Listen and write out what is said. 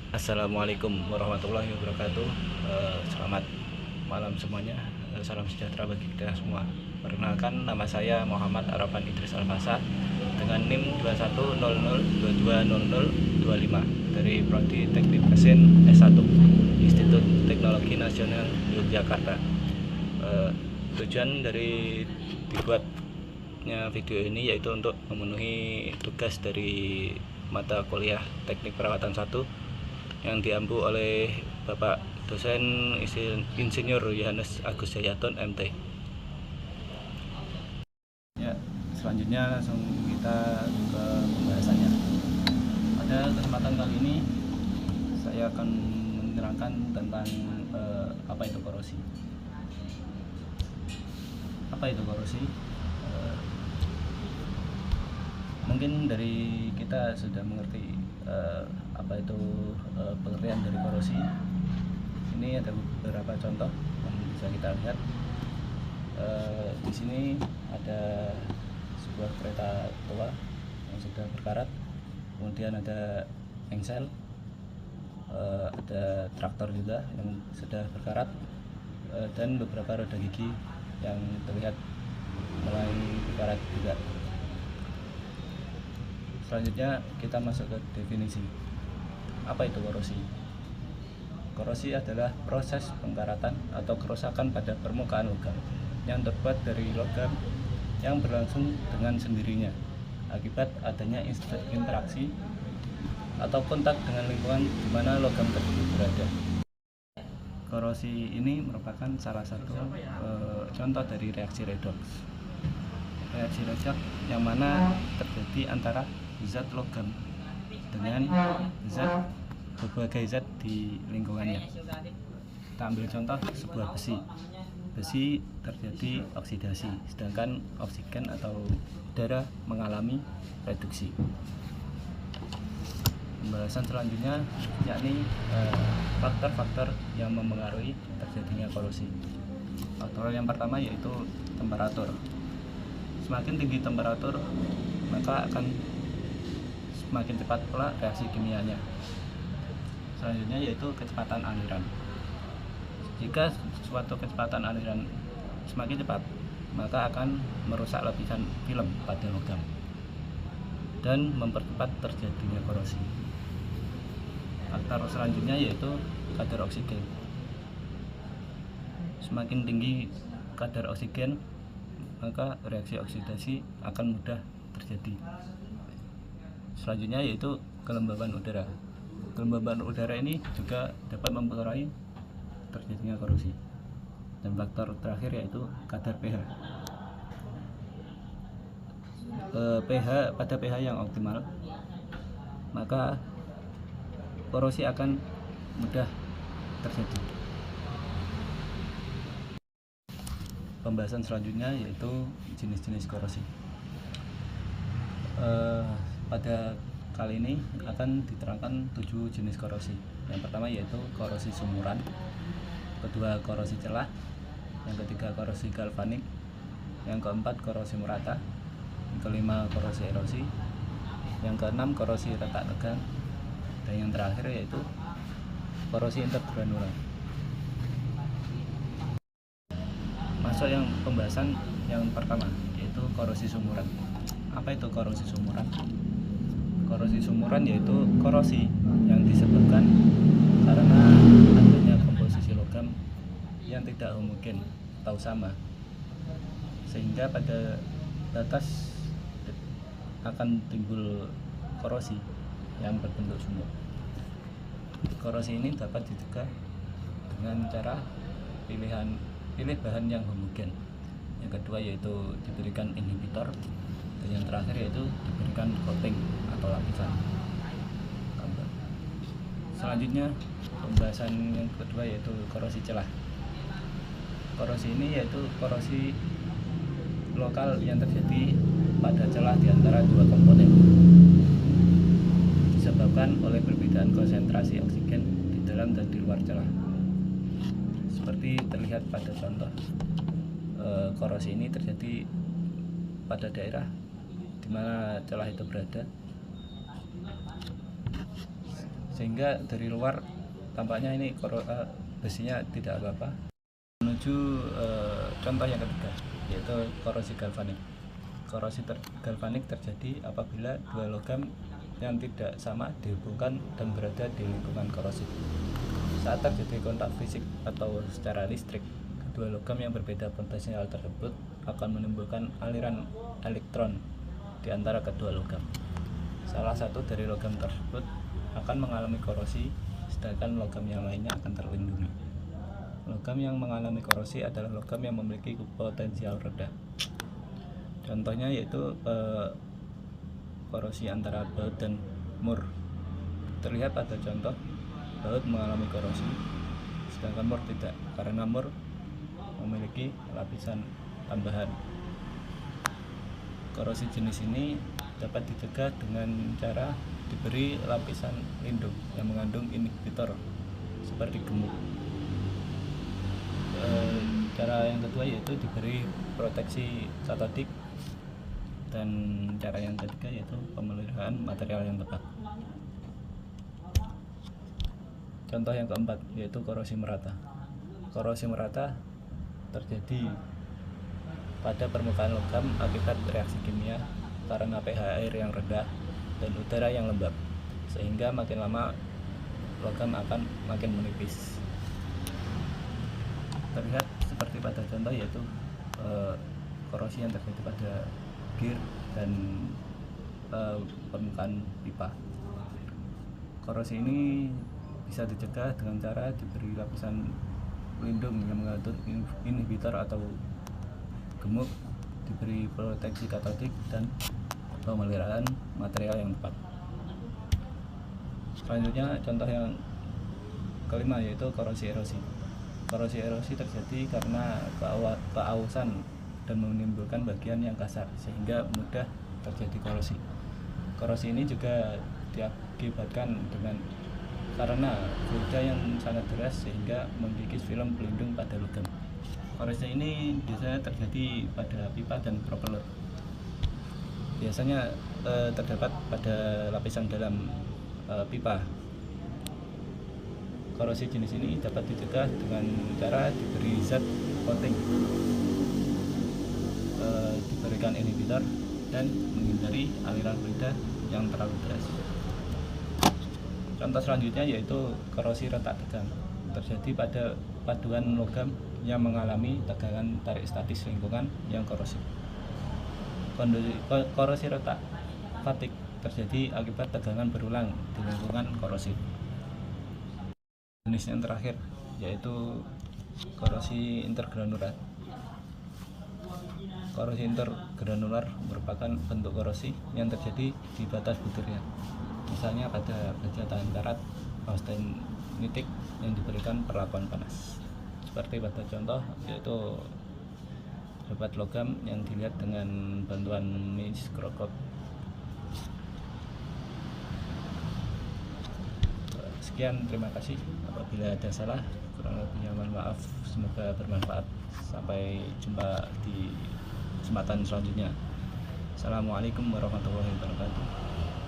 Assalamualaikum warahmatullahi wabarakatuh. Selamat malam semuanya. Salam sejahtera bagi kita semua. Perkenalkan, nama saya Muhammad Arafan Idris Alfasa dengan NIM 2100220025 dari Prodi Teknik Mesin S1 Institut Teknologi Nasional Yogyakarta. Tujuan dari dibuatnya video ini yaitu untuk memenuhi tugas dari mata kuliah Teknik Perawatan 1 yang diampu oleh Bapak dosen Insinyur Yohanes Agus Jayaton MT. Ya, selanjutnya langsung kita ke pembahasannya. Pada kesempatan kali ini saya akan menerangkan tentang apa itu korosi. Apa itu korosi? Mungkin dari kita sudah mengerti apa itu pengertian dari korosi. Ini ada beberapa contoh yang bisa kita lihat. Di sini ada sebuah kereta tua yang sudah berkarat, kemudian ada engsel, ada traktor juga yang sudah berkarat, dan beberapa roda gigi yang terlihat mulai berkarat juga. Selanjutnya kita masuk ke definisi. Apa itu korosi? Korosi adalah proses pengkaratan atau kerusakan pada permukaan logam yang terbuat dari logam yang berlangsung dengan sendirinya akibat adanya interaksi atau kontak dengan lingkungan di mana logam tersebut berada. Korosi ini merupakan salah satu contoh dari reaksi redoks. Reaksi redoks yang mana terjadi antara zat logam dengan berbagai zat di lingkungannya. Kita ambil contoh sebuah besi. Besi terjadi oksidasi, sedangkan oksigen atau udara mengalami reduksi. Pembahasan selanjutnya yakni faktor-faktor yang mempengaruhi terjadinya korosi. Faktor yang pertama yaitu temperatur. Semakin tinggi temperatur, maka akan semakin cepat pula reaksi kimianya. Selanjutnya yaitu kecepatan aliran. Jika suatu kecepatan aliran semakin cepat, maka akan merusak lapisan film pada logam dan mempercepat terjadinya korosi. Faktor selanjutnya yaitu kadar oksigen. Semakin tinggi kadar oksigen, maka reaksi oksidasi akan mudah terjadi. Selanjutnya yaitu kelembaban udara. Kelembaban udara ini juga dapat mempengaruhi terjadinya korosi. Dan faktor terakhir yaitu kadar pH. Pada pH yang optimal, maka korosi akan mudah terjadi. Pembahasan selanjutnya yaitu jenis-jenis korosi. Pada kali ini akan diterangkan 7 jenis korosi. Yang pertama yaitu korosi sumuran, kedua korosi celah, yang ketiga korosi galvanik, yang keempat korosi merata, yang kelima korosi erosi, yang keenam korosi retak tegang, dan yang terakhir yaitu korosi intergranular. Masuk yang pembahasan yang pertama yaitu korosi sumuran. Apa itu korosi sumuran? Korosi sumuran yaitu korosi yang disebabkan karena adanya komposisi logam yang tidak homogen atau sama, sehingga pada batas akan timbul korosi yang berbentuk sumur. Korosi ini dapat dicegah dengan cara pilih bahan yang homogen. Yang kedua yaitu diberikan inhibitor, dan yang terakhir yaitu diberikan coating atau lapisan. Selanjutnya pembahasan yang kedua yaitu korosi celah. Korosi ini yaitu korosi lokal yang terjadi pada celah di antara dua komponen, disebabkan oleh perbedaan konsentrasi oksigen di dalam dan di luar celah. Seperti terlihat pada contoh, korosi ini terjadi pada daerah di mana celah itu berada. sehingga dari luar tampaknya ini besinya tidak apa-apa. Menuju contoh yang ketiga, yaitu korosi galvanik. Korosi galvanik terjadi apabila dua logam yang tidak sama dihubungkan dan berada di lingkungan korosif. Saat terjadi kontak fisik atau secara listrik, kedua logam yang berbeda potensial tersebut akan menimbulkan aliran elektron di antara kedua logam. Salah satu dari logam tersebut akan mengalami korosi, sedangkan logam yang lainnya akan terlindungi. Logam yang mengalami korosi adalah logam yang memiliki potensial rendah. Contohnya yaitu korosi antara baut dan mur. Terlihat pada contoh baut mengalami korosi, sedangkan mur tidak, karena mur memiliki lapisan tambahan. Korosi jenis ini dapat dicegah dengan cara diberi lapisan lindung yang mengandung inhibitor seperti gemuk. Cara yang kedua yaitu diberi proteksi katodik, dan cara yang ketiga yaitu pemeliharaan material yang tepat. Contoh yang keempat yaitu korosi merata. Korosi merata terjadi pada permukaan logam akibat reaksi kimia karena pH air yang rendah dan udara yang lembab, sehingga makin lama logam akan makin menipis. Terlihat seperti pada contoh yaitu korosi yang terjadi pada gear dan permukaan pipa. Korosi ini bisa dicegah dengan cara diberi lapisan pelindung yang mengandung inhibitor atau gemuk, diberi proteksi katodik, dan pemeliharaan material yang tepat. Selanjutnya contoh yang kelima yaitu korosi erosi. Korosi erosi terjadi karena keausan dan menimbulkan bagian yang kasar sehingga mudah terjadi korosi. Korosi ini juga diakibatkan karena fluida yang sangat deras sehingga memiliki film pelindung pada logam. Korosi ini biasanya terjadi pada pipa dan propeller. Biasanya terdapat pada lapisan dalam pipa. Korosi jenis ini dapat dicegah dengan cara diberi zat coating, diberikan inhibitor, dan menghindari aliran fluida yang terlalu deras. Contoh selanjutnya yaitu korosi retak tegang. Terjadi pada paduan logam yang mengalami tegangan tarik statis lingkungan yang korosif. Korosi retak fatik terjadi akibat tegangan berulang di lingkungan korosif. Jenis yang terakhir yaitu korosi intergranular. Korosi intergranular merupakan bentuk korosi yang terjadi di batas butirnya, misalnya pada baja tahan karat, austenitik yang diberikan perlakuan panas. Seperti pada contoh yaitu dapat logam yang dilihat dengan bantuan mikroskop. Sekian, terima kasih. Apabila ada salah, kurang lebihnya mohon maaf. Semoga bermanfaat. Sampai jumpa di kesempatan selanjutnya. Assalamualaikum warahmatullahi wabarakatuh.